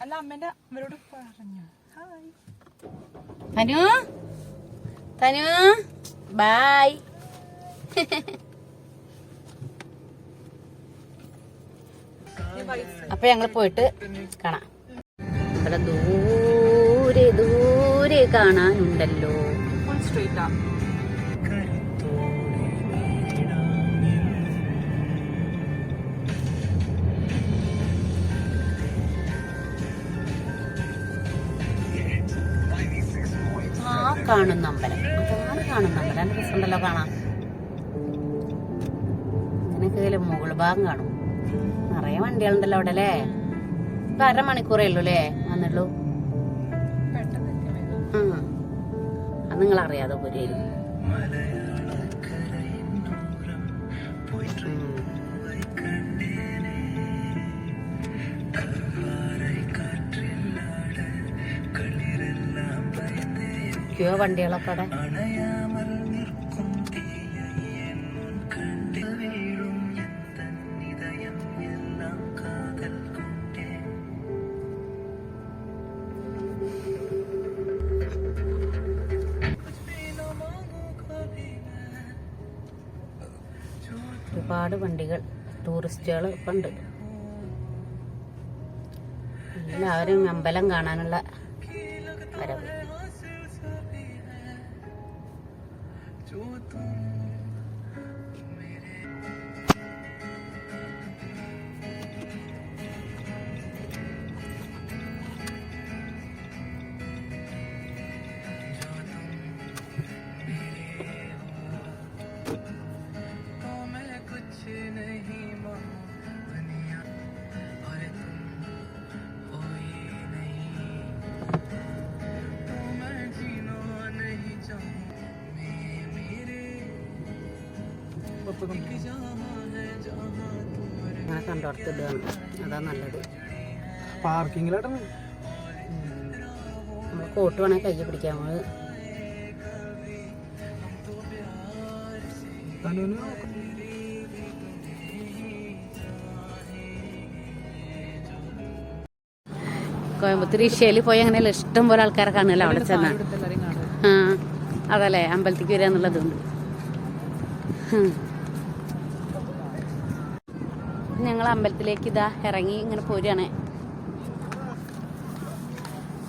അല്ല അമ്മേന്റെ അവരോട് പറഞ്ഞു ഹായ് തനു തനു ബൈ. അപ്പൊ ഞങ്ങൾ പോയിട്ട് കാണാം. ഇവിടെ ദൂരെ ദൂരെ കാണാനുണ്ടല്ലോ. സ്ട്രീറ്റാ കാണുന്ന അമ്പലം, അതാണ് കാണുന്ന അമ്പലം. നല്ല രസമുണ്ടല്ലോ കാണാം. ഇതിനൊക്കെ മുകൾ ഭാഗം കാണും. നിറയെ വണ്ടികളുണ്ടല്ലോ അവിടെ അല്ലേ. ഇപ്പൊ 1/2 മണിക്കൂറേ ഉള്ളൂ അല്ലേ വന്നുള്ളൂ. അത് നിങ്ങൾ അറിയാതെ പോരായിരുന്നു. വണ്ടികളൊക്കെ അവിടെ. ഒരുപാട് വണ്ടികൾ, ടൂറിസ്റ്റുകൾ ഇപ്പം ഉണ്ട്. എല്ലാവരും അമ്പലം കാണാനുള്ള വരവ്. അങ്ങനെ കണ്ടോടത്തിടുകയാണ്, അതാ നല്ലത്. പാർക്കിങ്ങിലായിട്ടാണ് നമ്മൾ കോട്ട് വേണമെങ്കിൽ കയ്യിൽ പിടിക്കാം. നമ്മള് കോയമ്പത്തൂർ ഇഷയിൽ പോയി അങ്ങനെയല്ല ഇഷ്ടം പോലെ ആൾക്കാരെ കാണുമല്ലോ അവിടെ ചെന്നാ. അതല്ലേ അമ്പലത്തേക്ക് വരിക എന്നുള്ളതുണ്ട്. ഞങ്ങൾ അമ്പലത്തിലേക്ക് ഇതാ ഇറങ്ങി ഇങ്ങനെ പോരുകയാണ്.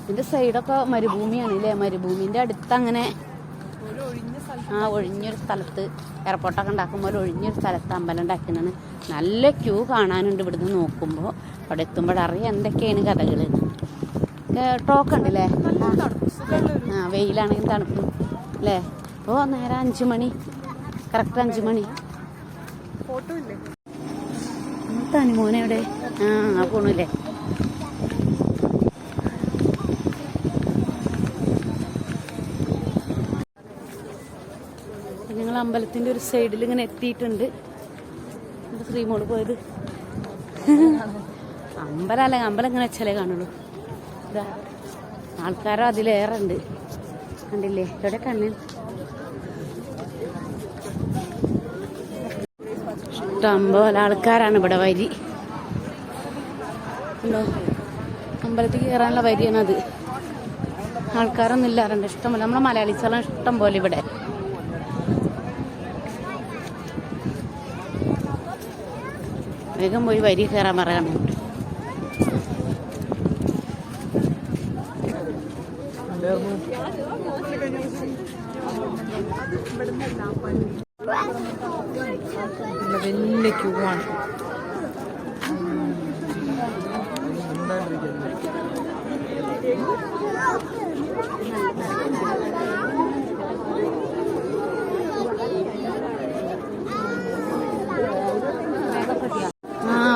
ഇതിന്റെ സൈഡൊക്കെ മരുഭൂമിയാണ് അല്ലേ. മരുഭൂമിന്റെ അടുത്ത് അങ്ങനെ ഒഴിഞ്ഞൊരു സ്ഥലത്ത് എയർപോർട്ടൊക്കെ ഉണ്ടാക്കുമ്പോൾ ഒഴിഞ്ഞൊരു സ്ഥലത്ത് അമ്പലം ഉണ്ടാക്കുന്നതാണ്. നല്ല ക്യൂ കാണാനുണ്ട് ഇവിടുന്ന് നോക്കുമ്പോൾ. അവിടെ എത്തുമ്പോഴറിയാം എന്തൊക്കെയാണ് കഥകൾ. ടോക്ക് ഉണ്ടല്ലേ. വെയിലാണെങ്കിൽ തണുപ്പ് അല്ലേ. അപ്പോൾ നേരെ 5 മണി, കറക്റ്റ് 5 മണി. തനിമോനെ എവിടെ? പോണില്ലേ. ഞങ്ങൾ അമ്പലത്തിന്റെ ഒരു സൈഡിൽ ഇങ്ങനെ എത്തിയിട്ടുണ്ട്. ശ്രീമോള് പോയത് അമ്പലം ഇങ്ങനെ വെച്ചാലേ കാണുള്ളൂ. ഇതാ ആൾക്കാരോ അതിലേറെ ഉണ്ട്, കണ്ടില്ലേ. ഇവിടെ കണ്ണിൽ ഇഷ്ടംപോലെ ആൾക്കാരാണ് ഇവിടെ. വരി ഉണ്ടോ? അമ്പലത്തിൽ കയറാനുള്ള വരിയാണത്. ആൾക്കാരൊന്നും ഇല്ലാറുണ്ട്, ഇഷ്ടംപോലെ. നമ്മളെ മലയാളീസെല്ലാം ഇഷ്ടം പോലെ ഇവിടെ. വേഗം പോയി വരി കയറാൻ പറയണം. വലിയ ക്യൂ ആണ്.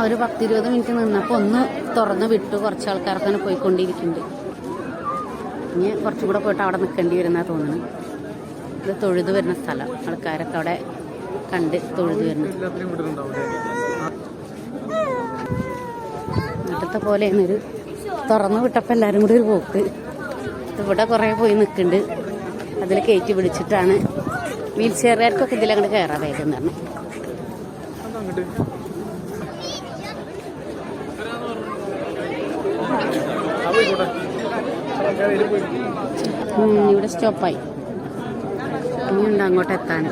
ഒരു 10-20 മിനിറ്റ് നിന്നപ്പോൾ ഒന്ന് തുറന്ന് വിട്ടു. കുറച്ച് ആൾക്കാർക്ക് പോയിക്കൊണ്ടിരിക്കുന്നുണ്ട്. ഇനി കുറച്ചുകൂടെ പോയിട്ട് അവിടെ നിൽക്കേണ്ടി വരുന്ന തോന്നുന്നു. ഇത് തൊഴുതു വരുന്ന സ്ഥലം. ആൾക്കാരൊക്കെ അവിടെ കണ്ട് തൊഴുതു വരുന്നു. നാട്ടത്തെ പോലെയാണൊരു തുറന്നു വിട്ടപ്പോൾ എല്ലാവരും കൂടി ഒരു പോക്ക്. ഇവിടെ കുറേ പോയി നിൽക്കുന്നുണ്ട്. അതിൽ കയറ്റി പിടിച്ചിട്ടാണ് വീൽ ചെയറുകാർക്കൊക്കെ ഇതിലങ്ങോട്ട് കയറാൻ വേഗം തന്നെ. ഇവിടെ സ്റ്റോപ്പായി. ഇനിയുണ്ട് അങ്ങോട്ട് എത്താൻ.